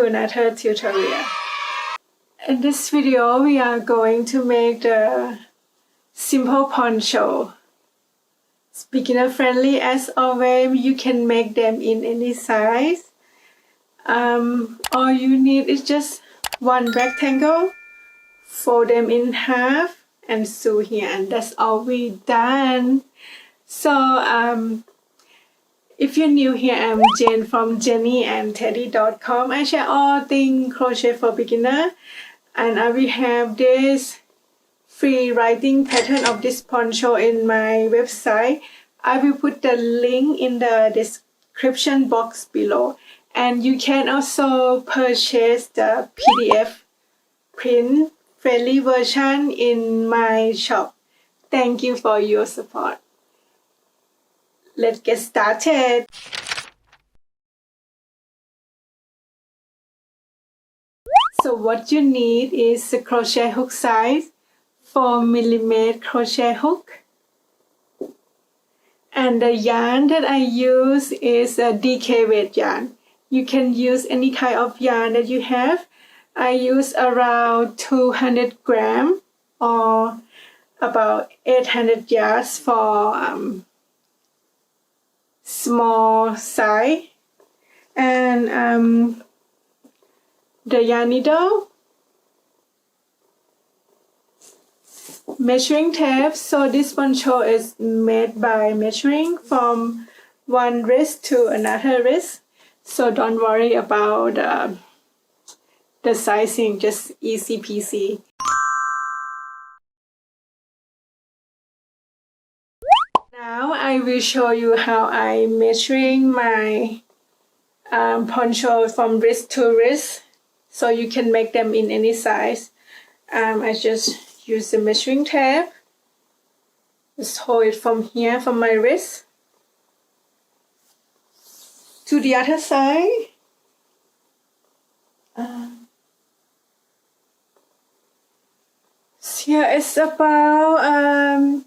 to another tutorial. In this video, we are going to make the simple poncho. It's beginner friendly as always. You can make them in any size. All you need is just one rectangle, fold them in half and sew here, and that's all we done. So if you're new here, I'm Jane from jennyandteddy.com. I share all things crochet for beginner, and I will have this free writing pattern of this poncho in my website. I will put the link in the description box below, and you can also purchase the PDF print friendly version in my shop. Thank you for your support. Let's get started. So what you need is a crochet hook size 4mm crochet hook, and the yarn that I use is a DK weight yarn. You can use any kind of yarn that you have. I use around 200 grams or about 800 yards for small size, and the yarn needle, measuring tape. So this poncho is made by measuring from one wrist to another wrist, so don't worry about the sizing, just easy peasy. Now I will show you how I'm measuring my poncho from wrist to wrist, so you can make them in any size. I just use the measuring tape, just hold it from here, from my wrist to the other side. Here is about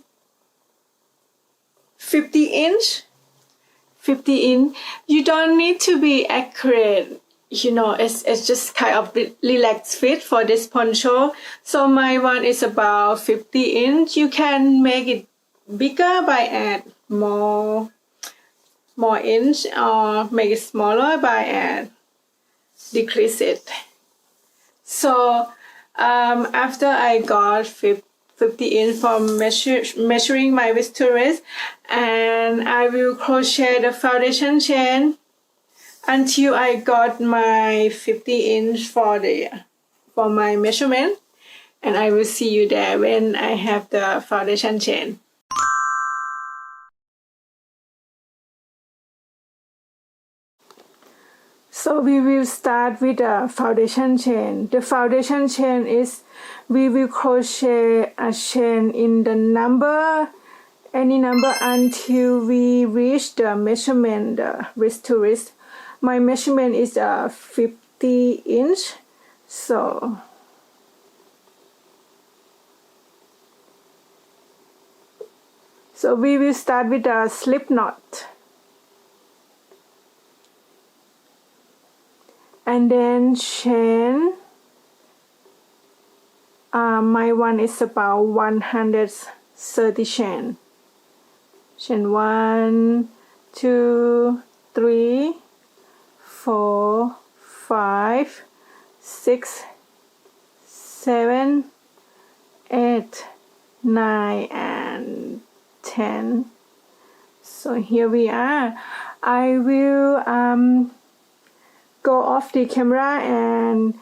50 inch. You don't need to be accurate, you know, it's just kind of relaxed fit for this poncho. So my one is about 50 inch. You can make it bigger by add more inch, or make it smaller by add decrease it. So after I got 50 inch from measuring my wrist to wrist, and I will crochet the foundation chain until I got my 50 inch for my measurement, and I will see you there when I have the foundation chain. So we will start with the foundation chain. The foundation chain is, we will crochet a chain in the number, any number, until we reach the measurement, the wrist to wrist. My measurement is 50 inch. So we will start with a slip knot, and then chain. My one is about 130 chain. Chain 1, 2, 3, 4, 5, 6, 7, 8, 9, and 10. So here we are. I will go off the camera and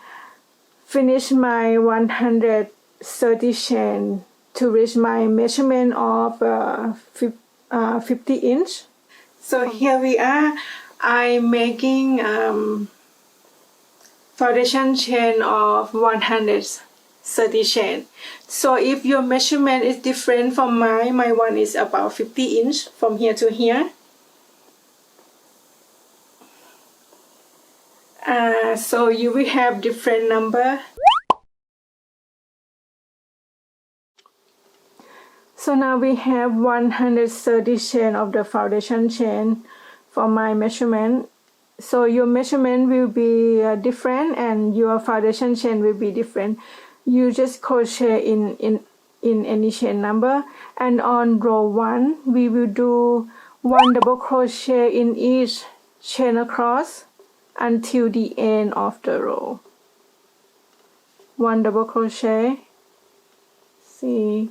finish my 130 chain to reach my measurement of 50 inch. So here we are. I'm making foundation chain of 130 chain. So if your measurement is different from mine, my one is about 50 inch from here to here. So you will have different number. So now we have 130 chain of the foundation chain for my measurement, so your measurement will be different and your foundation chain will be different. You just crochet in any chain number, and on row 1 we will do 1 double crochet in each chain across until the end of the row. 1 double crochet, see,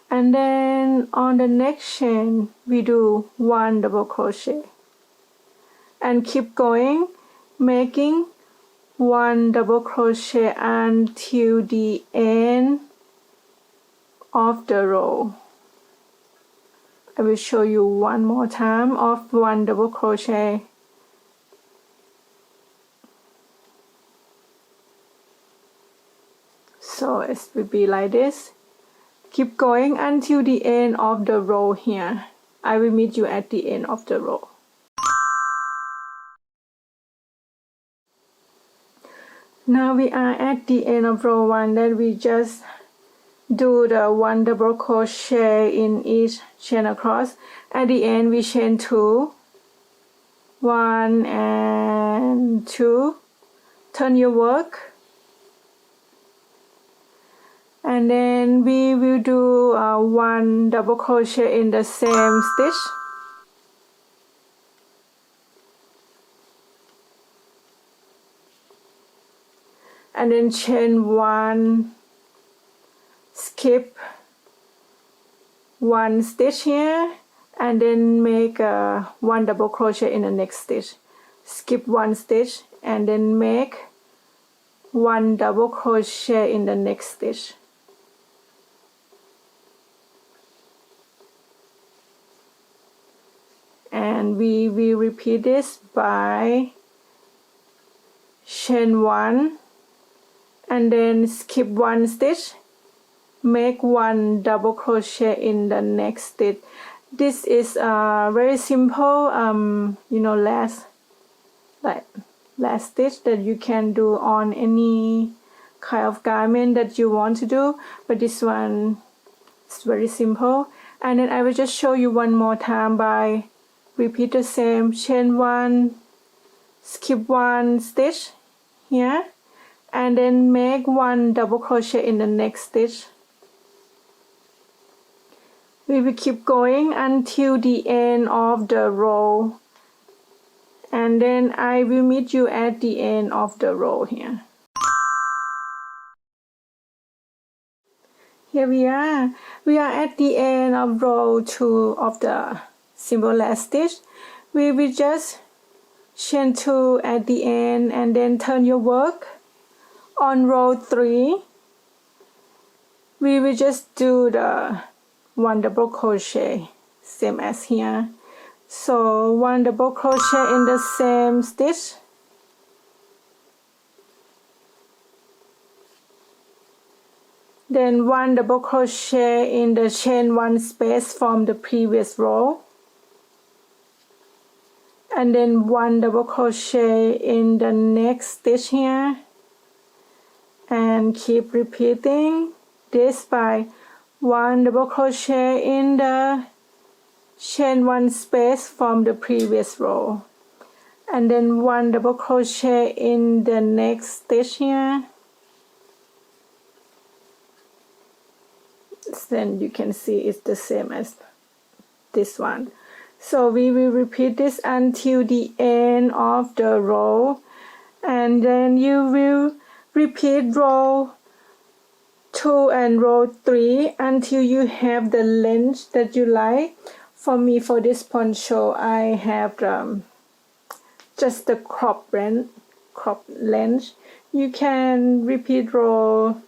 and then on the next chain we do 1 double crochet and keep going, making 1 double crochet until the end of the row. I will show you one more time of 1 double crochet. So it will be like this. Keep going until the end of the row here. I will meet you at the end of the row. Now we are at the end of row 1, then we just do the 1 double crochet in each chain across. At the end we chain 2, 1 and 2, turn your work, and then we will do 1 double crochet in the same stitch, and then chain 1, skip 1 stitch here, and then make 1 double crochet in the next stitch, skip 1 stitch, and then make 1 double crochet in the next stitch. And we will repeat this by chain 1 and then skip 1 stitch, make 1 double crochet in the next stitch. This is very simple last stitch that you can do on any kind of garment that you want to do, but this one is very simple. And then I will just show you one more time by repeat the same, chain 1, skip 1 stitch here, and then make 1 double crochet in the next stitch. We will keep going until the end of the row, and then I will meet you at the end of the row here. Here we are at the end of row 2 of the simple last stitch. We will just chain 2 at the end and then turn your work. On row 3 we will just do the 1 double crochet, same as here. So 1 double crochet in the same stitch, then 1 double crochet in the chain 1 space from the previous row, and then 1 double crochet in the next stitch here, and keep repeating this by 1 double crochet in the chain 1 space from the previous row, and then 1 double crochet in the next stitch here. Then you can see it's the same as this one. So we will repeat this until the end of the row, and then you will repeat row 2 and row 3 until you have the length that you like. For me, for this poncho, I have just the crop length. You can repeat row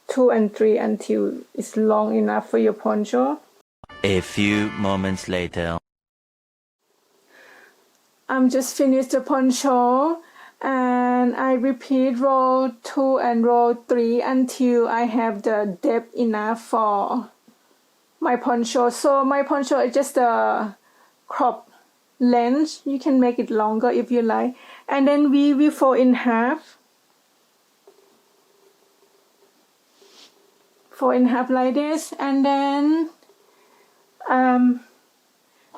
2 and 3 until it's long enough for your poncho. A few moments later. I'm just finished the poncho, and I repeat row 2 and row 3 until I have the depth enough for my poncho. So my poncho is just a crop length. You can make it longer if you like, and then we will fold in half. Fold in half like this, and then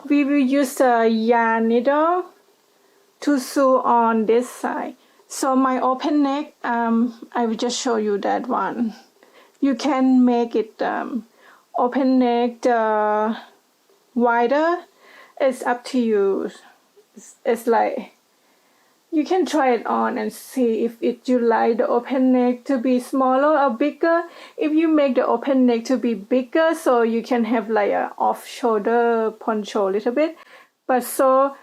we will use a yarn needle to sew on this side. So my open neck, I will just show you that one. You can make it open neck wider. It's up to you. It's like you can try it on and see if you like the open neck to be smaller or bigger. If you make the open neck to be bigger, so you can have like a off shoulder poncho a little bit. But so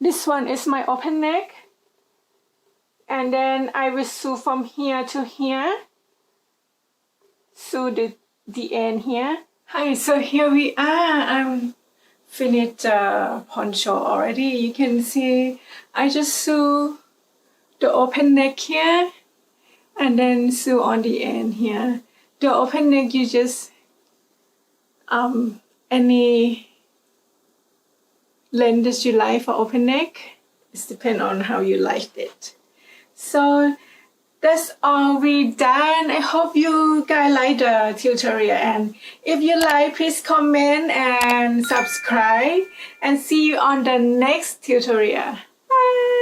this one is my open neck, and then I will sew from here to here, sew the end here. Hi, so here we are. I'm finished poncho already. You can see I just sew the open neck here and then sew on the end here. The open neck, you just any length that you like for open neck. It depends on how you liked it. So that's all we done. I hope you guys like the tutorial, and if you like, please comment and subscribe, and see you on the next tutorial. Bye.